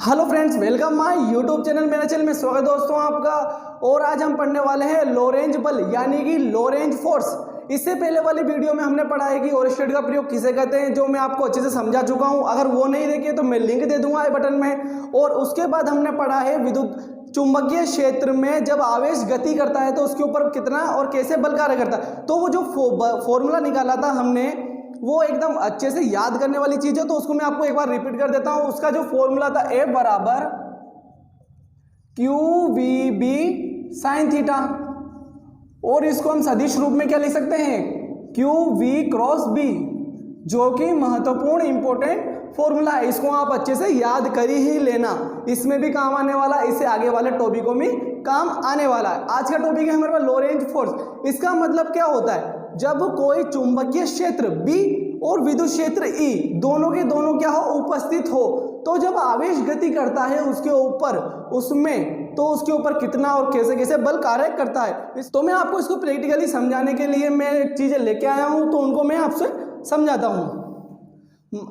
Hello friends, welcome my YouTube channel. मेरे channel में स्वागत दोस्तों आपका। और आज हम पढ़ने वाले हैं लोरेंज बल यानी कि लोरेंज फोर्स। इससे पहले वाली वीडियो में हमने पढ़ा है कि ओरेस्टेड का प्रयोग किसे कहते हैं, जो मैं आपको अच्छे से समझा चुका हूं। अगर वो नहीं देखे तो मैं लिंक दे दूंगा आई बटन में। और उसके बाद हमने पढ़ा है विद्युत चुंबकीय क्षेत्र में जब आवेश गति करता है तो उसके ऊपर कितना और कैसे बल कार्य करता है। तो वो जो फॉर्मूला निकाला था हमने, वो एकदम अच्छे से याद करने वाली चीज है, तो उसको मैं आपको एक बार रिपीट कर देता हूं। उसका जो फॉर्मूला था F बराबर QVB साइन थीटा, और इसको हम सदिश रूप में क्या लिख सकते हैं, QV क्रॉस B, जो कि महत्वपूर्ण इंपॉर्टेंट फॉर्मूला है। इसको आप अच्छे से याद कर ही लेना, इसमें भी काम आने वाला है, इससे आगे वाले टॉपिकों में काम आने वाला है। आज का टॉपिक है हमारे पास लोरेंज फोर्स। इसका मतलब क्या होता है, जब कोई चुंबकीय क्षेत्र B और विद्युत क्षेत्र E दोनों के दोनों क्या हो, उपस्थित हो, तो जब आवेश गति करता है उसके ऊपर, उसमें तो उसके ऊपर कितना और कैसे कैसे बल कार्य करता है। तो मैं आपको इसको प्रैक्टिकली समझाने के लिए मैं चीजें लेके आया हूं, तो उनको मैं आपसे समझाता हूं।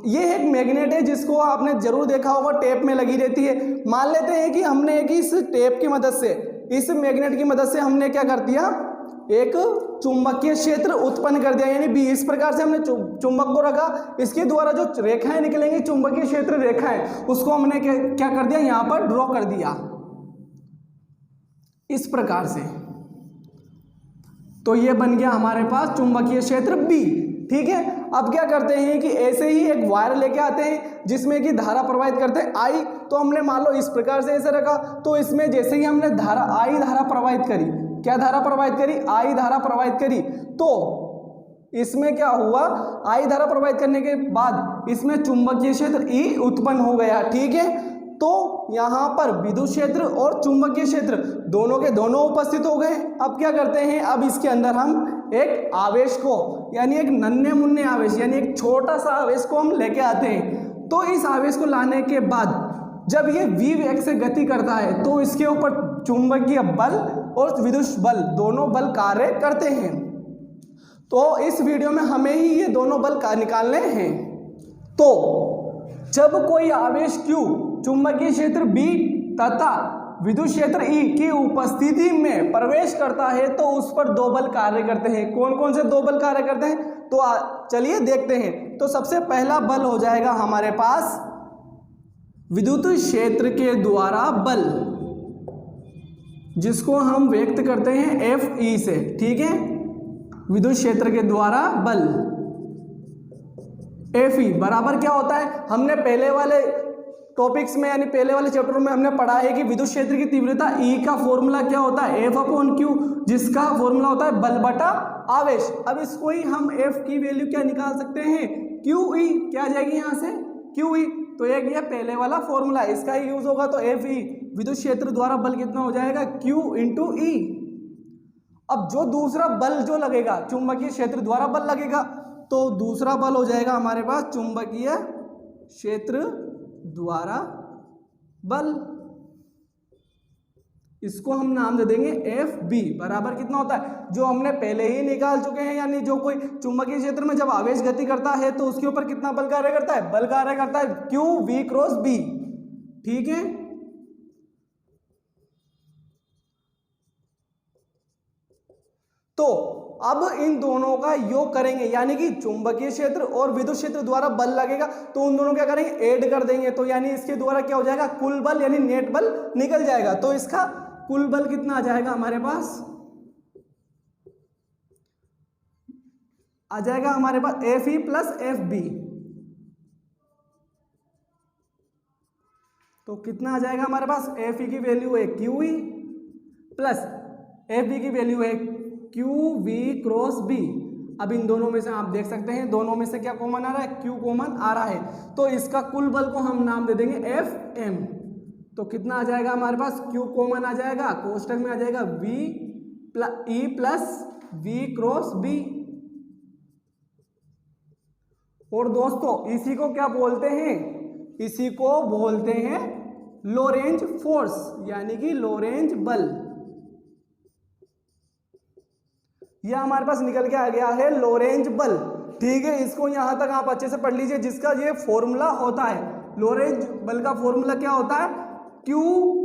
ये एक मैग्नेट है जिसको आपने जरूर देखा होगा, टेप में लगी रहती है। मान लेते हैं कि हमने एक इस टेप की मदद से, इस मैग्नेट की मदद से हमने क्या कर दिया, एक चुंबकीय क्षेत्र उत्पन्न कर दिया, यानी बी। इस प्रकार से हमने चुंबक को रखा, इसके द्वारा जो रेखाएं निकलेंगी, चुंबकीय क्षेत्र रेखाएं, उसको हमने क्या कर दिया, यहां पर ड्रॉ कर दिया इस प्रकार से। तो ये बन गया हमारे पास चुंबकीय क्षेत्र बी। ठीक है, अब क्या करते हैं कि ऐसे ही एक वायर लेके आते हैं जिसमें कि धारा प्रवाहित करते हैं आई। तो हमने मान लो इस प्रकार से ऐसे रखा, तो इसमें जैसे ही हमने आई धारा प्रवाहित करी, क्या धारा प्रवाहित करी, आई धारा प्रवाहित करी, तो इसमें क्या हुआ, आई धारा प्रवाहित करने के बाद इसमें चुंबकीय क्षेत्र ई उत्पन्न हो गया। ठीक है, तो यहां पर विद्युत क्षेत्र और चुंबकीय क्षेत्र दोनों के दोनों उपस्थित हो गए। अब क्या करते हैं, अब इसके अंदर हम एक आवेश को, यानी एक नन्हे मुन्ने आवेश, यानी एक छोटा सा आवेश को हम लेके आते हैं। तो इस आवेश को लाने के बाद जब ये v वेग से गति करता है तो इसके ऊपर चुंबकीय बल और विद्युत बल दोनों बल कार्य करते हैं। तो इस वीडियो में हमें ही ये दोनों बल निकालने हैं। तो जब कोई आवेश Q चुंबकीय क्षेत्र B तथा विद्युत क्षेत्र E की उपस्थिति में प्रवेश करता है तो उस पर दो बल कार्य करते हैं। कौन कौन से दो बल कार्य करते हैं, तो चलिए देखते हैं। तो सबसे पहला बल हो जाएगा हमारे पास विद्युत क्षेत्र के द्वारा बल, जिसको हम व्यक्त करते हैं FE से। ठीक है, विद्युत क्षेत्र के द्वारा बल FE बराबर क्या होता है, हमने पहले वाले टॉपिक्स में, यानी पहले वाले चैप्टर में हमने पढ़ा है कि विद्युत क्षेत्र की तीव्रता E का फॉर्मूला क्या होता है, F/Q, जिसका फॉर्मूला होता है बल बटा आवेश। अब इसको ही हम F की वैल्यू क्या निकाल सकते हैं, QE, क्या आ जाएगी यहां से, QE। तो एक ये पहले वाला फॉर्मूला, इसका ही यूज होगा, तो FE विद्युत क्षेत्र द्वारा बल कितना हो जाएगा, Q × E। अब जो दूसरा बल जो लगेगा, चुंबकीय क्षेत्र द्वारा बल लगेगा, तो दूसरा बल हो जाएगा हमारे पास चुंबकीय क्षेत्र द्वारा बल। इसको हम नाम दे देंगे FB बराबर कितना होता है, जो हमने पहले ही निकाल चुके हैं। यानी जो कोई चुंबकीय क्षेत्र में जब आवेश गति करता है तो उसके ऊपर कितना बल कार्य करता है, बल कार्य करता है QV क्रॉस B। ठीक है, तो अब इन दोनों का योग करेंगे, यानी कि चुंबकीय क्षेत्र और विद्युत क्षेत्र द्वारा बल लगेगा, तो उन दोनों क्या करेंगे, ऐड कर देंगे। तो यानी इसके द्वारा क्या हो जाएगा, कुल बल यानी नेट बल निकल जाएगा। तो इसका कुल बल कितना आ जाएगा हमारे पास, आ जाएगा हमारे पास FE प्लस FB। तो कितना आ जाएगा हमारे पास, FE की वैल्यू है QE प्लस FB की वैल्यू है QV क्रॉस B। अब इन दोनों में से आप देख सकते हैं, दोनों में से क्या कॉमन आ रहा है, Q कॉमन आ रहा है। तो इसका कुल बल को हम नाम दे देंगे FM। तो कितना आ जाएगा हमारे पास, Q कॉमन आ जाएगा, कोष्टक में आ जाएगा E plus V cross B। और दोस्तों इसी को क्या बोलते हैं, इसी को बोलते हैं लोरेंज फोर्स, यानी कि लोरेंज बल। यह हमारे पास निकल के आ गया है लोरेंज बल। ठीक है, इसको यहां तक आप अच्छे से पढ़ लीजिए, जिसका ये फॉर्मूला होता है लोरेंज बल का फॉर्मूला क्या होता है, Q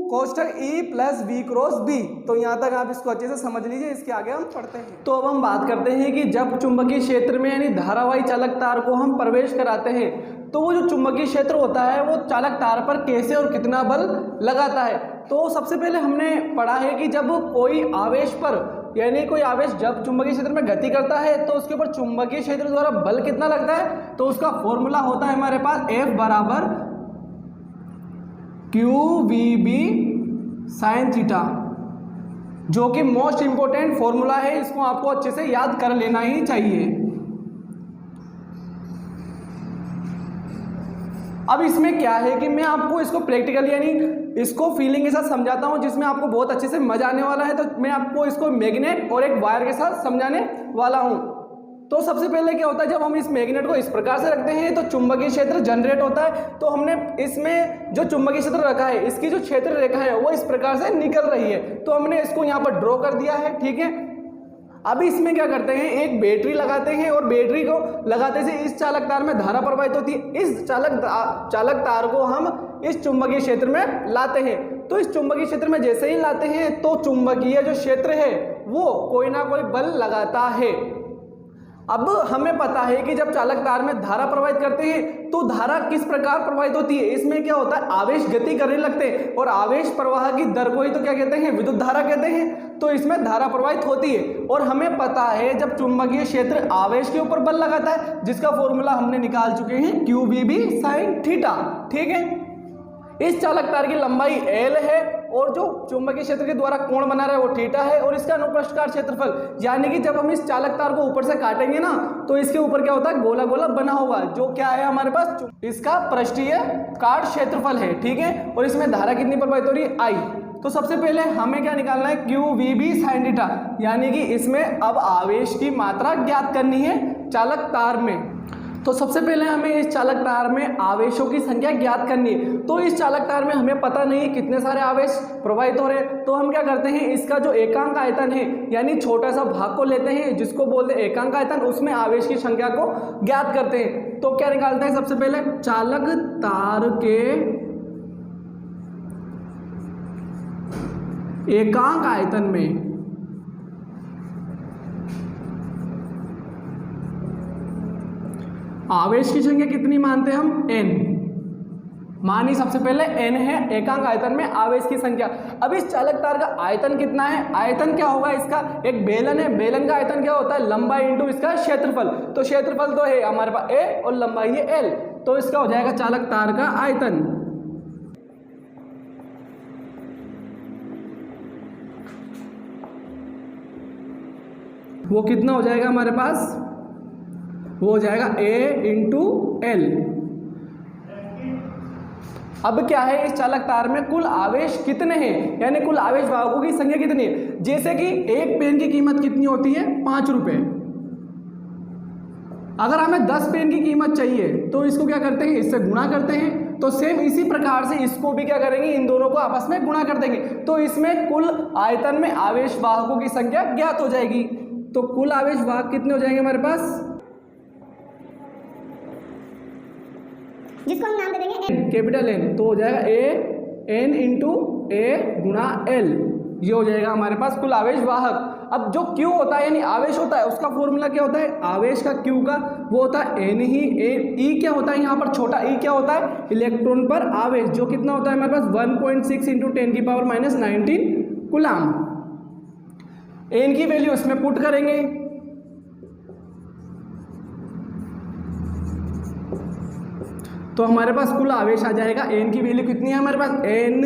कोष्ठक E plus V cross B। तो यहाँ तक आप इसको अच्छे से समझ लीजिए, इसके आगे हम पढ़ते हैं। तो अब हम बात करते हैं कि जब चुंबकीय क्षेत्र में यानी धारावाही चालक तार को हम प्रवेश कराते हैं तो वो जो चुंबकीय क्षेत्र होता है वो चालक तार पर कैसे और कितना बल लगाता है। तो सबसे पहले हमने पढ़ा है कि जब कोई आवेश पर यानी कोई आवेश जब चुंबकीय क्षेत्र में गति करता है तो उसके ऊपर चुंबकीय क्षेत्र द्वारा बल कितना लगता है, तो उसका फॉर्मूला होता है हमारे पास F बराबर QVB साइन थीटा, जो कि मोस्ट इंपोर्टेंट फॉर्मूला है। इसको आपको अच्छे से याद कर लेना ही चाहिए। अब इसमें क्या है कि मैं आपको इसको प्रैक्टिकल यानी इसको फीलिंग के साथ समझाता हूं, जिसमें आपको बहुत अच्छे से मजा आने वाला है। तो मैं आपको इसको मैग्नेट और एक वायर के साथ समझाने वाला हूं। तो सबसे पहले क्या होता है, जब हम इस मैग्नेट को इस प्रकार से रखते हैं तो चुंबकीय क्षेत्र जनरेट होता है। तो हमने इसमें जो चुंबकीय क्षेत्र रखा है इसकी जो क्षेत्र रेखा है वो इस प्रकार से निकल रही है। तो हमने इसको यहाँ पर ड्रॉ कर दिया है, ठीक है। अब इसमें क्या करते हैं, एक बैटरी लगाते हैं और बैटरी को लगाते से इस चालक तार में धारा प्रवाहित होती है। इस चालक तार को हम इस चुंबकीय क्षेत्र में लाते हैं। तो इस चुंबकीय क्षेत्र में जैसे ही लाते हैं तो चुंबकीय जो क्षेत्र है वो कोई ना कोई बल लगाता है। अब हमें पता है कि जब चालक तार में धारा प्रवाहित करते हैं तो धारा किस प्रकार प्रवाहित होती है, इसमें क्या होता है, आवेश गति करने लगते हैं और आवेश प्रवाह की दर को ही तो क्या कहते हैं, विद्युत धारा कहते हैं। तो इसमें धारा प्रवाहित होती है और हमें पता है जब चुंबकीय क्षेत्र आवेश के ऊपर बल लगाता है, जिसका फॉर्मूला हमने निकाल चुके हैं QVB साइन थीटा, ठीक है। इस चालक तार की लंबाई L है और जो चुंबकीय क्षेत्र के द्वारा कोण बना रहा है वो थीटा है और इसका अनुप्रस्थ क्षेत्रफल, यानी कि जब हम इस चालक तार को ऊपर से काटेंगे ना तो इसके ऊपर क्या होता है, गोला गोला बना हुआ, जो क्या है हमारे पास, इसका पृष्ठीय काट क्षेत्रफल है, ठीक है। और इसमें धारा कितनी प्रवाहित हो रही है, I। तो सबसे पहले हमें क्या निकालना है, QVB साइन थीटा, यानी कि इसमें अब आवेश की मात्रा ज्ञात करनी है चालक तार में। तो सबसे पहले हमें इस चालक तार में आवेशों की संख्या ज्ञात करनी है। तो इस चालक तार में हमें पता नहीं है कितने सारे आवेश प्रवाहित हो रहे हैं, तो हम क्या करते हैं, इसका जो एकांक आयतन है यानी छोटा सा भाग को लेते हैं जिसको बोलते हैं एकांक आयतन, उसमें आवेश की संख्या को ज्ञात करते हैं। तो क्या निकालते हैं, सबसे पहले चालक तार के एकांक आयतन में आवेश की संख्या कितनी मानते हैं हम, n। मानी सबसे पहले n है एकांक आयतन में आवेश की संख्या। अब इस चालक तार का आयतन कितना है, आयतन क्या होगा, इसका एक बेलन है, बेलन का आयतन क्या होता है, लंबाई इंटू इसका क्षेत्रफल। तो क्षेत्रफल तो है हमारे पास a और लंबाई है l, तो इसका हो जाएगा चालक तार का आयतन। वो कितना हो जाएगा हमारे पास, वो हो जाएगा A इंटू एल। अब क्या है, इस चालक तार में कुल आवेश कितने हैं, यानी कुल आवेश वाहकों की संख्या कितनी है। जैसे कि एक पेन की कीमत कितनी होती है, 5 रुपए। अगर हमें 10 पेन की कीमत चाहिए तो इसको क्या करते हैं, इससे गुणा करते हैं। तो सेम इसी प्रकार से इसको भी क्या करेंगे, इन दोनों को आपस में गुणा कर देंगे। तो इसमें कुल आयतन में आवेश वाहकों की संख्या ज्ञात हो जाएगी। तो कुल आवेश वाहक कितने हो जाएंगे हमारे पास, जिसको हम नाम दे देंगे कैपिटल N। तो हो जाएगा N इंटू A गुणा L, ये हो जाएगा हमारे पास कुल आवेश वाहक। अब जो Q होता है यानी आवेश होता है, उसका फॉर्मूला क्या होता है, आवेश का Q का वो होता है N ही। E क्या होता है, यहाँ पर छोटा e क्या होता है, इलेक्ट्रॉन पर आवेश, जो कितना होता है हमारे पास 1.6 इंटू 10⁻⁻19 कूलाम। N की वैल्यू इसमें पुट करेंगे, तो हमारे पास कुल आवेश आ जाएगा। N की वैल्यू कितनी है हमारे पास, N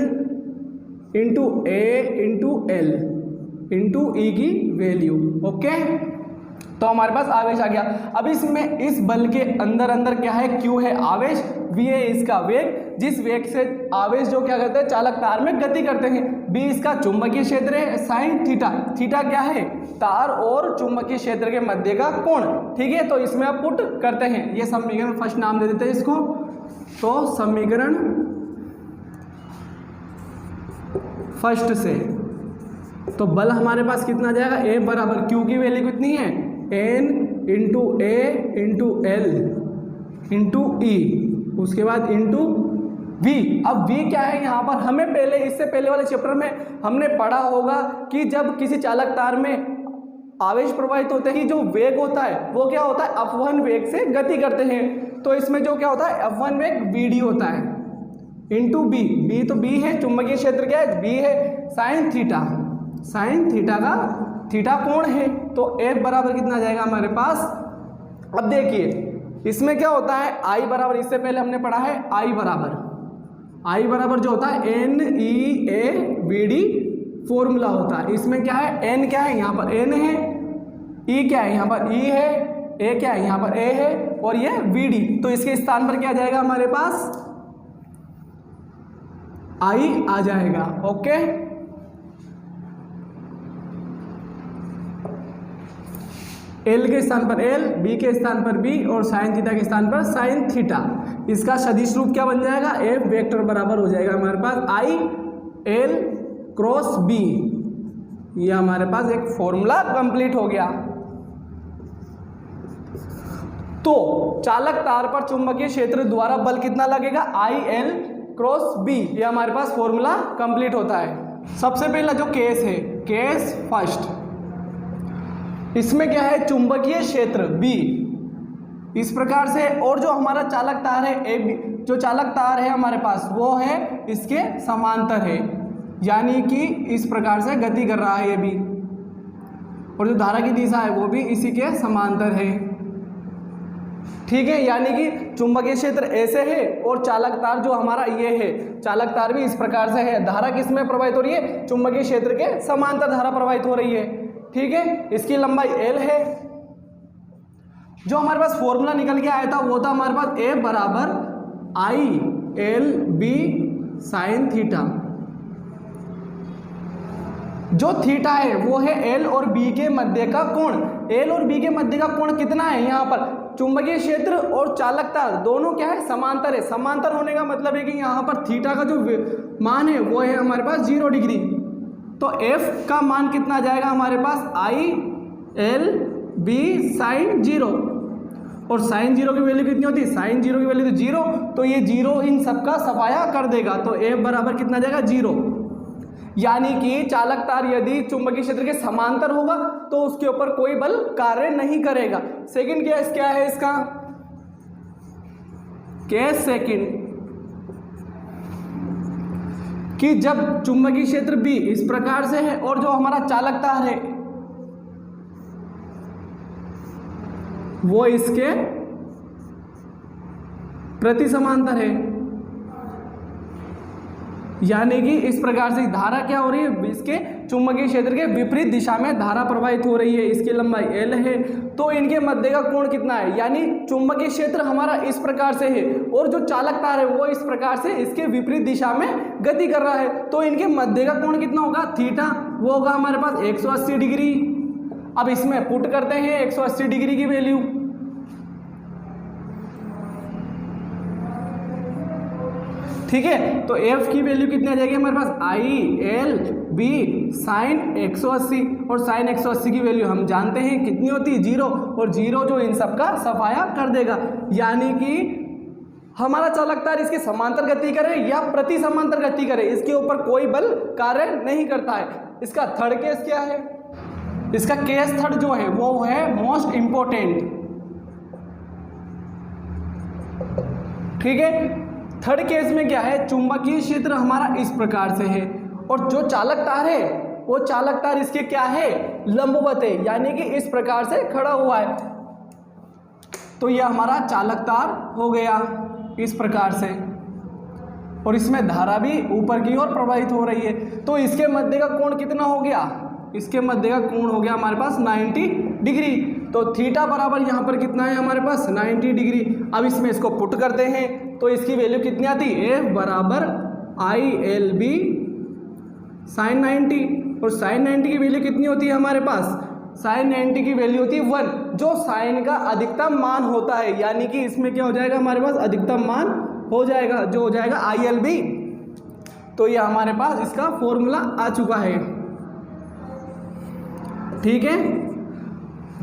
into A into L into E की वैल्यू, ओके। तो हमारे पास आवेश आ गया। अब इसमें इस बल के अंदर अंदर क्या है, Q है आवेश, V है इसका वेग, जिस वेग से आवेश जो क्या करते हैं चालक तार में गति करते हैं। B इसका चुंबकीय क्षेत्र है, साइन थीटा, थीटा क्या है, तार और चुंबकीय क्षेत्र के मध्य का कोण, ठीक है। तो इसमें आप पुट करते हैं, ये समीकरण फर्स्ट नाम दे देते हैं इसको। तो समीकरण फर्स्ट से तो बल हमारे पास कितना आ जाएगा, A बराबर Q की वैल्यू कितनी है, N into A into L into E, उसके बाद इंटू V। अब V क्या है यहाँ पर, हमें पहले इससे पहले वाले चैप्टर में हमने पढ़ा होगा कि जब किसी चालक तार में आवेश प्रवाहित होते ही जो वेग होता है वो क्या होता है, F1 वेग से गति करते हैं। तो इसमें जो क्या होता है, F1 वेग VD होता है इंटू B। B तो B है, चुंबकीय क्षेत्र क्या है, B है, साइन थीटा। साइन थीटा का थीटा कोण है, तो F बराबर कितना आ जाएगा हमारे पास। अब देखिए इसमें क्या होता है, I बराबर, इससे पहले हमने पढ़ा है I बराबर जो होता है NEAVD फॉर्मूला होता है। इसमें क्या है, N क्या है, यहाँ पर N है, E क्या है, यहाँ पर E है, A क्या है, यहाँ पर A है, और ये VD। तो इसके स्थान पर क्या आ जाएगा हमारे पास, I आ जाएगा। ओके, L के स्थान पर L, B के स्थान पर B और साइन थीटा के स्थान पर साइन थीटा। इसका सदिश रूप क्या बन जाएगा, F वेक्टर बराबर हो जाएगा हमारे पास I L क्रॉस B। ये हमारे पास एक फॉर्मूला कंप्लीट हो गया। तो चालक तार पर चुंबकीय क्षेत्र द्वारा बल कितना लगेगा, I L क्रॉस B। ये हमारे पास फॉर्मूला कंप्लीट होता है। सबसे पहला जो केस है, केस फर्स्ट, इसमें क्या है, चुंबकीय क्षेत्र B इस प्रकार से, और जो हमारा चालक तार है AB, जो चालक तार है हमारे पास वो है इसके समांतर है, यानी कि इस प्रकार से गति कर रहा है ये भी, और जो धारा की दिशा है वो भी इसी के समांतर है। ठीक है, यानी कि चुंबकीय क्षेत्र ऐसे है और चालक तार जो हमारा ये है, चालक तार भी इस प्रकार से है। धारा किस में प्रवाहित हो रही है, चुंबकीय क्षेत्र के समांतर धारा प्रवाहित हो रही है। ठीक है, इसकी लंबाई L है। जो हमारे पास फॉर्मूला निकल के आया था वो था हमारे पास A बराबर ILB साइन थीटा। जो थीटा है वो है L और B के मध्य का कोण। L और B के मध्य का कोण कितना है, यहाँ पर चुंबकीय क्षेत्र और चालक तार दोनों क्या है, समांतर है। समांतर होने का मतलब है कि यहाँ पर थीटा का जो मान है वो है हमारे पास 0 डिग्री। तो F का मान कितना आ जाएगा हमारे पास, ILB साइन 0, और साइन 0 की वैल्यू कितनी होती है, साइन 0 की वैल्यू तो 0, तो ये 0 इन सबका सफाया कर देगा। तो F बराबर कितना आ जाएगा, 0। यानी कि चालक तार यदि चुंबकीय क्षेत्र के समांतर होगा तो उसके ऊपर कोई बल कार्य नहीं करेगा। सेकंड केस क्या है इसका, केस सेकंड, कि जब चुंबकीय क्षेत्र B इस प्रकार से है और जो हमारा चालक तार है वो इसके प्रति समांतर है, यानी कि इस प्रकार से धारा क्या हो रही है, इसके चुंबकीय क्षेत्र के विपरीत दिशा में धारा प्रवाहित हो रही है। इसकी लंबाई L है। तो इनके मध्य का कोण कितना है, यानी चुंबकीय क्षेत्र हमारा इस प्रकार से है और जो चालक तार है वो इस प्रकार से इसके विपरीत दिशा में गति कर रहा है। तो इनके मध्य का कोण कितना होगा, थीटा, वो होगा हमारे पास 180 डिग्री। अब इसमें पुट करते हैं 180 डिग्री की वैल्यू। ठीक है, तो F की वैल्यू कितनी आ जाएगी हमारे पास, ILB साइन 180, और साइन 180 की वैल्यू हम जानते हैं कितनी होती है, 0, और 0 जो इन सब का सफाया कर देगा। यानी कि हमारा चालक तार इसके समांतर गति करे या प्रति समांतर गति करे, इसके ऊपर कोई बल कार्य नहीं करता है। इसका थर्ड केस क्या है, इसका केस थर्ड जो है वो है मोस्ट इंपॉर्टेंट। ठीक है, थर्ड केस में क्या है, चुंबकीय क्षेत्र हमारा इस प्रकार से है और जो चालक तार है वो चालक तार इसके क्या है, लंबवत है, यानी कि इस प्रकार से खड़ा हुआ है। तो यह हमारा चालक तार हो गया इस प्रकार से, और इसमें धारा भी ऊपर की ओर प्रवाहित हो रही है। तो इसके मध्य का कोण कितना हो गया, इसके मध्य का कोण हो गया हमारे पास 90 डिग्री। तो थीटा बराबर यहाँ पर कितना है हमारे पास, 90 डिग्री। अब इसमें इसको पुट करते हैं तो इसकी वैल्यू कितनी आती है, F बराबर ILB साइन 90, और साइन 90 की वैल्यू कितनी होती है हमारे पास, साइन 90 की वैल्यू होती है 1, जो साइन का अधिकतम मान होता है। यानी कि इसमें क्या हो जाएगा हमारे पास, अधिकतम मान हो जाएगा, जो हो जाएगा ILB। तो ये हमारे पास इसका फॉर्मूला आ चुका है। ठीक है,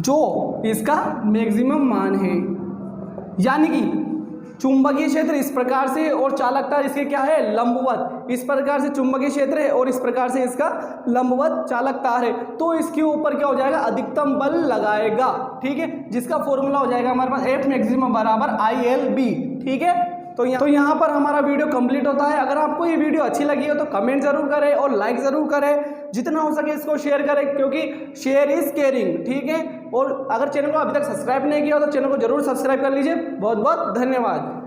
जो इसका मैक्सिमम मान है, यानी कि चुंबकीय क्षेत्र इस प्रकार से और चालकता इसके क्या है, लंबवत। इस प्रकार से चुंबकीय क्षेत्र है और इस प्रकार से इसका लंबवत चालकता है, तो इसके ऊपर क्या हो जाएगा, अधिकतम बल लगाएगा। ठीक है, जिसका फॉर्मूला हो जाएगा हमारे पास F मैक्सिमम बराबर ILB। ठीक है, तो यहाँ पर हमारा वीडियो कंप्लीट होता है। अगर आपको ये वीडियो अच्छी लगी हो तो कमेंट जरूर करें और लाइक जरूर करें, जितना हो सके इसको शेयर करें, क्योंकि शेयर इज केयरिंग। ठीक है, और अगर चैनल को अभी तक सब्सक्राइब नहीं किया हो तो चैनल को जरूर सब्सक्राइब कर लीजिए। बहुत बहुत धन्यवाद।